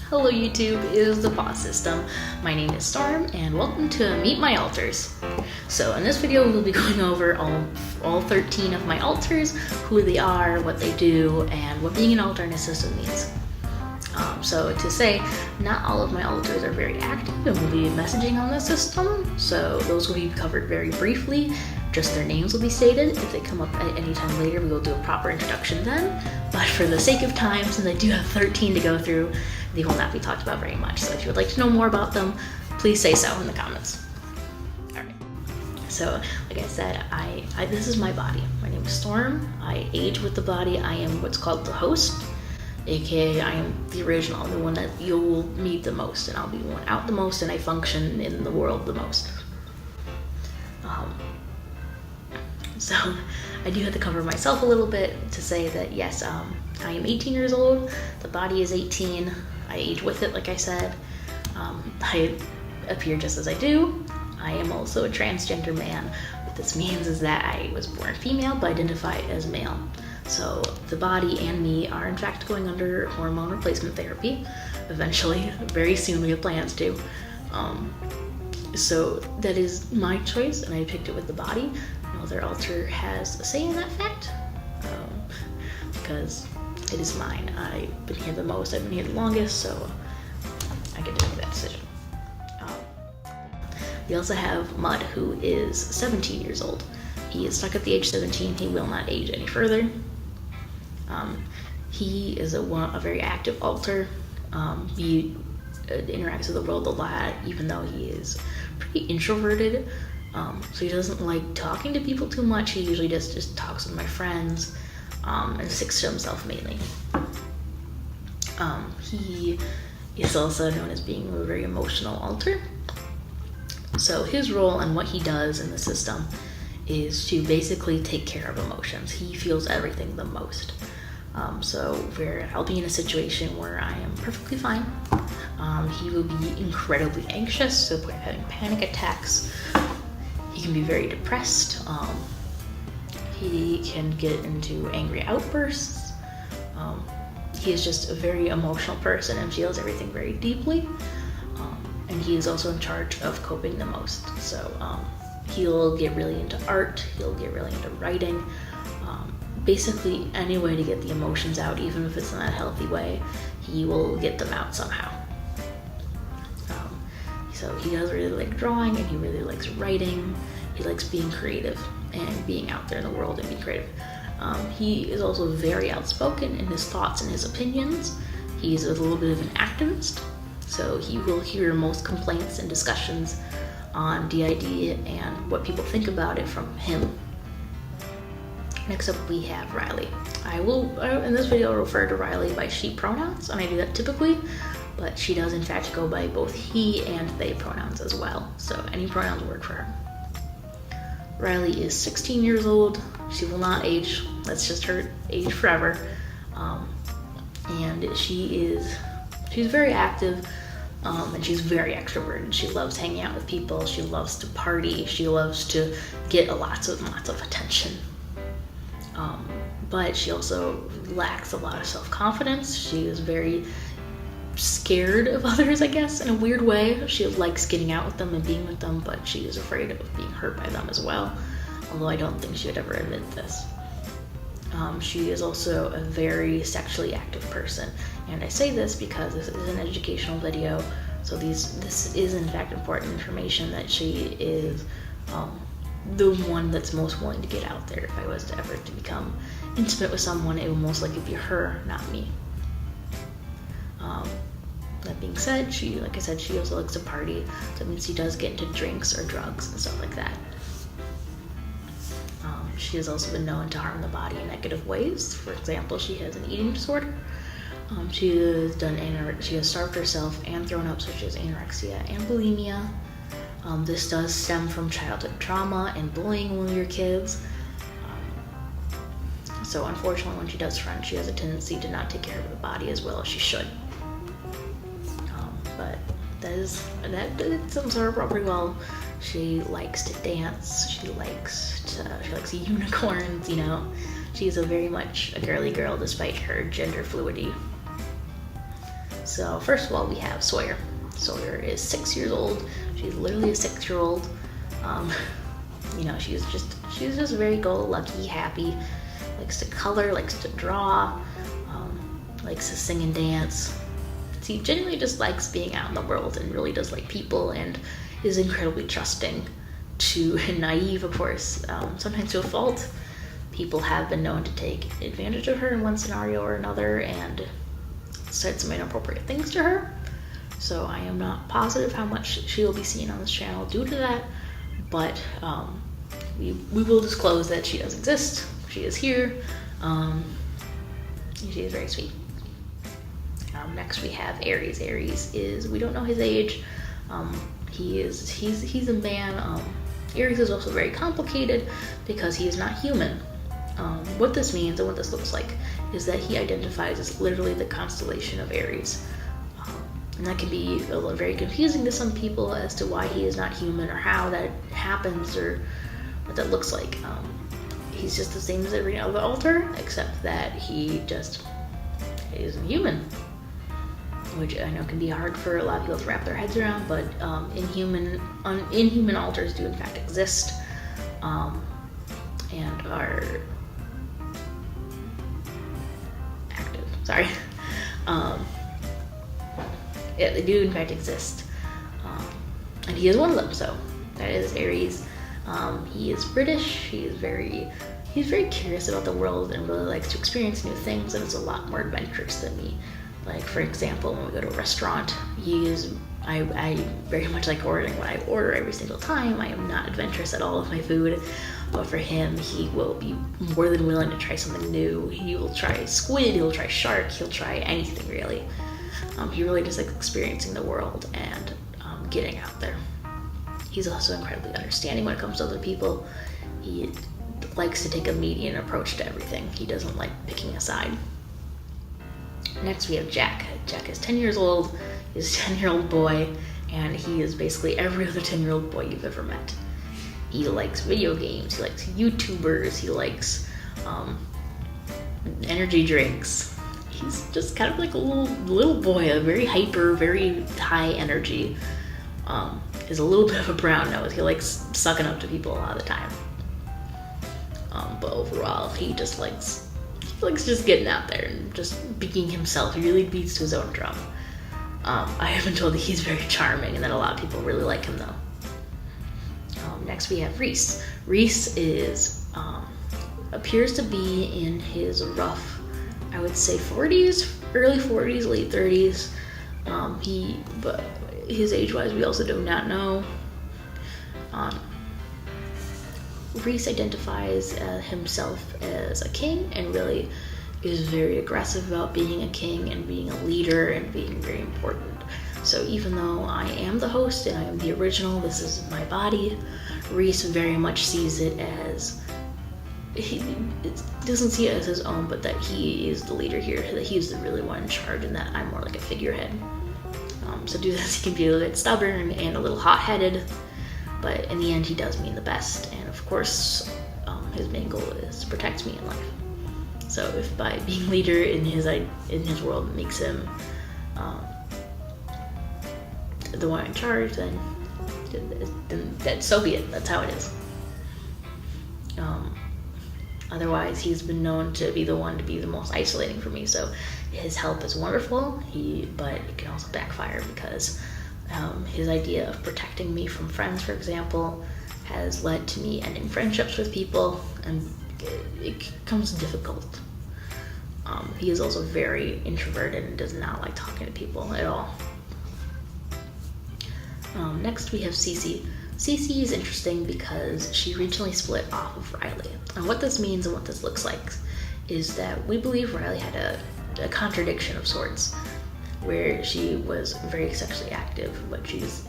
Hello YouTube, it is the Boss System. My name is Storm and welcome to Meet My Alters. So in this video we'll be going over all 13 of my alters, who they are, what they do, and what being an alter in a system means. So to say, not all of my alters are very active and will be messaging on the system, so those will be covered very briefly. Just their names will be stated. If they come up at any time later, we will do a proper introduction then. But for the sake of time, since I do have 13 to go through, they will not be talked about very much. So if you would like to know more about them, please say so in the comments. Alright. So, like I said, this is my body. My name is Storm. I age with the body. I am what's called the host, aka I am the original, the one that you will meet the most, and I'll be one out the most, and I function in the world the most. So I do have to cover myself a little bit to say that yes, I am 18 years old, the body is 18, I age with it like I said, I appear just as I do, I am also a transgender man. What this means is that I was born female but identify as male. So the body and me are in fact going under hormone replacement therapy, eventually, very soon we have plans to. So that is my choice and I picked it with the body. No other alter has a say in that fact, because it is mine. I've been here the most, I've been here the longest, so I get to make that decision. We also have Mud, who is 17 years old. He is stuck at the age 17, he will not age any further. He is a very active alter. He interacts with the world a lot, even though he is pretty introverted. So he doesn't like talking to people too much. He usually just talks with my friends and sticks to himself mainly. He is also known as being a very emotional alter. So his role and what he does in the system is to basically take care of emotions. He feels everything the most. So I'll be in a situation where I am perfectly fine. He will be incredibly anxious, so having panic attacks. He can be very depressed. He can get into angry outbursts. He is just a very emotional person and feels everything very deeply. And he is also in charge of coping the most. So he'll get really into art, he'll get really into writing. Basically any way to get the emotions out, even if it's in a healthy way, he will get them out somehow. So he does really like drawing and he really likes writing. He likes being creative and being out there in the world and being creative. He is also very outspoken in his thoughts and his opinions. He's a little bit of an activist, so he will hear most complaints and discussions on DID and what people think about it from him. Next up we have Riley. I will, in this video, refer to Riley by she pronouns, and I do that typically, but she does in fact go by both he and they pronouns as well, so any pronouns work for her. Riley is 16 years old. She will not age. That's just her age forever. And she's very active, and she's very extroverted. She loves hanging out with people. She loves to party. She loves to get lots of attention. But she also lacks a lot of self-confidence. She is very scared of others, I guess, in a weird way. She likes getting out with them and being with them, but she is afraid of being hurt by them as well, although I don't think she would ever admit this. She is also a very sexually active person, and I say this because this is an educational video, so this is in fact important information that she is the one that's most willing to get out there. If I was to ever to become intimate with someone, it would most likely be her, not me. That being said, like I said, she also likes to party. So that means she does get into drinks or drugs and stuff like that. She has also been known to harm the body in negative ways. For example, she has an eating disorder. She has starved herself and thrown up, such as anorexia and bulimia. This does stem from childhood trauma and bullying when we were kids. So unfortunately, when she does friends, she has a tendency to not take care of the body as well as she should. But that sums her up pretty well. She likes to dance. She likes unicorns. You know, she's very much a girly girl despite her gender fluidity. So first of all, we have Sawyer. Sawyer is 6 years old. She's literally a 6-year-old. She's just very go-lucky, happy, likes to color, likes to draw, likes to sing and dance. She genuinely just likes being out in the world and really does like people and is incredibly trusting and naive, of course, sometimes to a fault. People have been known to take advantage of her in one scenario or another and said some inappropriate things to her. So I am not positive how much she will be seen on this channel due to that, but we will disclose that she does exist. She is here. She is very sweet. Next we have Aries. Aries is, we don't know his age. He's a man. Aries is also very complicated because he is not human. What this means and what this looks like is that he identifies as literally the constellation of Aries. And that can be very confusing to some people as to why he is not human or how that happens or what that looks like. He's just the same as every other altar, except that he just isn't human, which I know can be hard for a lot of people to wrap their heads around, but inhuman altars do in fact exist, and are active. Sorry. Yeah, they do in fact exist, and he is one of them. So that is Aries. He is British. He's very curious about the world and really likes to experience new things, and is a lot more adventurous than me. Like, for example, when we go to a restaurant, I very much like ordering what I order every single time. I am not adventurous at all with my food, but for him, he will be more than willing to try something new. He will try squid, he'll try shark, he'll try anything really. He really just likes experiencing the world and getting out there. He's also incredibly understanding when it comes to other people. He likes to take a median approach to everything. He doesn't like picking a side. Next we have Jack. Jack is 10 years old. He's a 10-year-old boy, and he is basically every other 10-year-old boy you've ever met. He likes video games, he likes YouTubers, he likes energy drinks. He's just kind of like a little boy, a very hyper, very high energy. Is a little bit of a brown nose. He likes sucking up to people a lot of the time. But overall, he just likes just getting out there and just being himself. He really beats to his own drum. I have been told that he's very charming and that a lot of people really like him though. Next we have Reese. Reese is appears to be in his rough, I would say 40s, early 40s, late 30s. But his age-wise, we also do not know. Reese identifies himself as a king and really is very aggressive about being a king and being a leader and being very important. So even though I am the host and I am the original, this is my body, Reese very much sees it as, he doesn't see it as his own, but that he is the leader here, that he's the really one in charge and that I'm more like a figurehead. So due to this, he can be a little bit stubborn and a little hot-headed, but in the end, he does mean the best. And of course, his main goal is to protect me in life. So if by being leader in his world makes him the one in charge, then so be it. That's how it is. Otherwise, he's been known to be the one to be the most isolating for me. So his help is wonderful, but it can also backfire because his idea of protecting me from friends, for example, has led to me ending friendships with people, and it becomes difficult. He is also very introverted and does not like talking to people at all. Next we have Cece. Cece is interesting because she recently split off of Riley. And what this means and what this looks like is that we believe Riley had a contradiction of sorts, where she was very sexually active,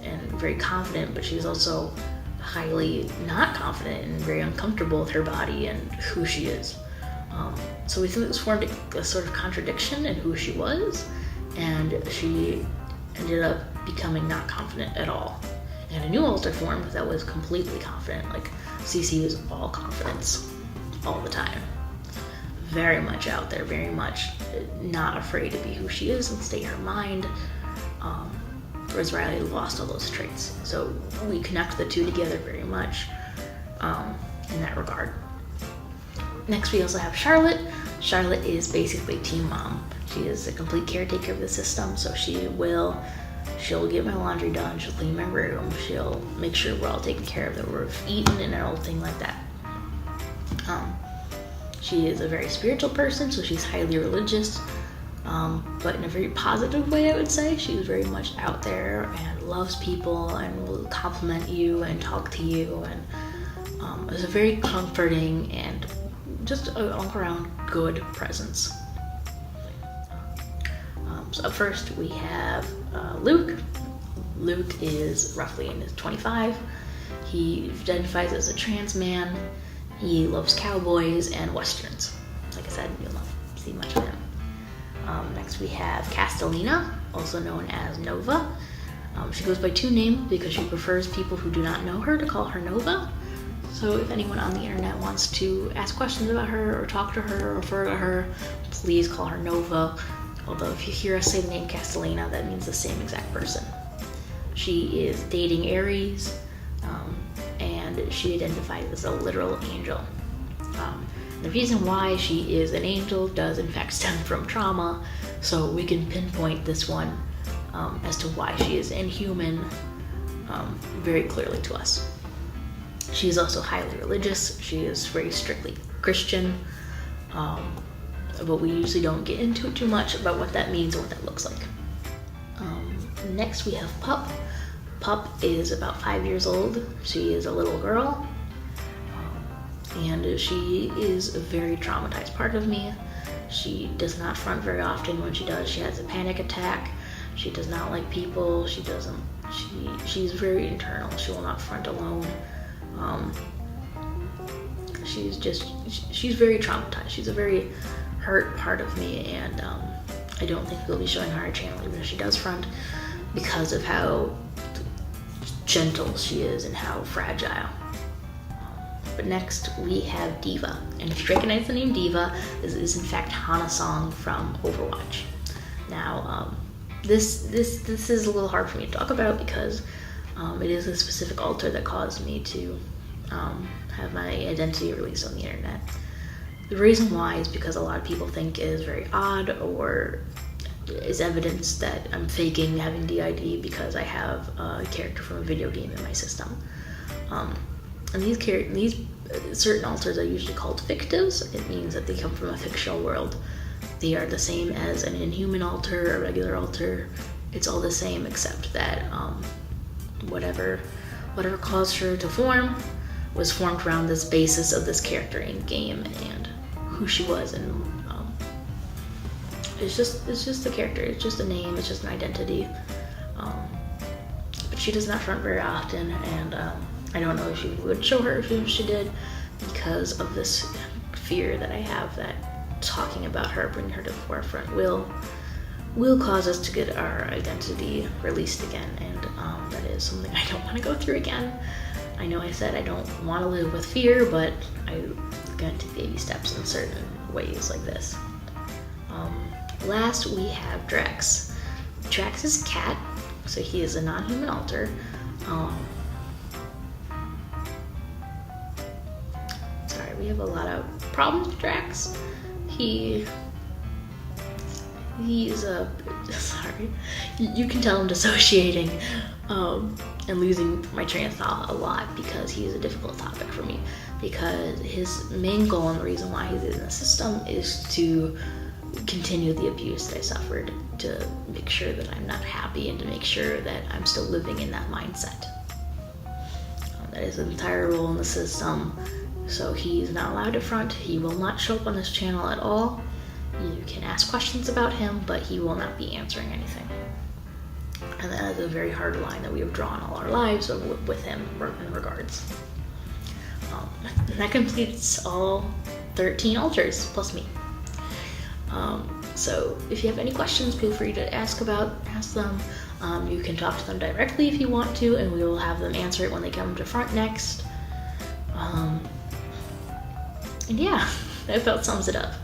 and very confident, but she's also highly not confident and very uncomfortable with her body and who she is. So we think this formed a sort of contradiction in who she was, and she ended up becoming not confident at all. And a new altar formed that was completely confident. Like, Cece was all confidence all the time. very much out there, very much not afraid to be who she is and stay her mind. Whereas Riley lost all those traits. So we connect the two together very much in that regard. Next, we also have Charlotte. Charlotte is basically Team Mom. She is a complete caretaker of the system, so she'll get my laundry done, she'll clean my room, she'll make sure we're all taken care of, that we're eaten and everything like that. She is a very spiritual person, so she's highly religious, but in a very positive way, I would say. She's very much out there and loves people and will compliment you and talk to you, and is a very comforting and just an all-around good presence. So up first we have Luke. Luke is roughly in his 25. He identifies as a trans man. He loves cowboys and westerns. Like I said, you'll not see much of him. Next we have Castellina, also known as Nova. She goes by two names because she prefers people who do not know her to call her Nova. So if anyone on the internet wants to ask questions about her or talk to her or refer to her, please call her Nova. Although if you hear us say the name Castellina, that means the same exact person. She is dating Aries, and she identifies as a literal angel. The reason why she is an angel does in fact stem from trauma, so we can pinpoint this one as to why she is inhuman very clearly to us. She is also highly religious. She is very strictly Christian, but we usually don't get into it too much about what that means or what that looks like. Next we have Pup. Pup is about 5 years old. She is a little girl, and she is a very traumatized part of me. She does not front very often. When she does, she has a panic attack. She does not like people. She's very internal. She will not front alone. She's very traumatized. She's a very hurt part of me, and I don't think we'll be showing her on our channel even if she does front, because of how gentle she is and how fragile. But next we have Diva, and if you recognize the name Diva, this is in fact Hana Song from Overwatch. Now this is a little hard for me to talk about because it is a specific alter that caused me to have my identity released on the internet. The reason why is because a lot of people think it is very odd or is evidence that I'm faking having DID because I have a character from a video game in my system. And these certain alters are usually called fictives. It means that they come from a fictional world. They are the same as an inhuman alter, a regular alter. It's all the same except that whatever caused her to form was formed around this basis of this character in game and who she was, and it's just the character. It's just a name. It's just an identity. But she does not front very often, and I don't know if she would show her if she did, because of this fear that I have that talking about her, bringing her to the forefront, will cause us to get our identity released again, and that is something I don't want to go through again. I know I said I don't want to live with fear, but I'm going to take baby steps in certain ways like this. Last, we have Drax. Drax is a cat, so he is a non-human alter. Sorry, we have a lot of problems with Drax. He's sorry. You can tell I'm dissociating and losing my train of thought a lot because he is a difficult topic for me. Because his main goal and the reason why he's in the system is to continue the abuse that I suffered, to make sure that I'm not happy and to make sure that I'm still living in that mindset. That is his entire role in the system. So he's not allowed to front. He will not show up on this channel at all. You can ask questions about him, but he will not be answering anything. And that is a very hard line that we have drawn all our lives with him in regards. And that completes all 13 alters, plus me. So if you have any questions, feel free to ask them. You can talk to them directly if you want to, and we will have them answer it when they come to front next. And yeah, that about sums it up.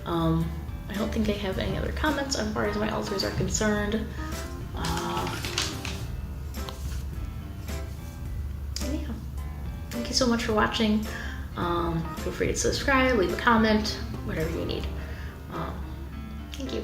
I don't think I have any other comments as far as my altars are concerned. Yeah. Thank you so much for watching. Feel free to subscribe, leave a comment, whatever you need. Thank you.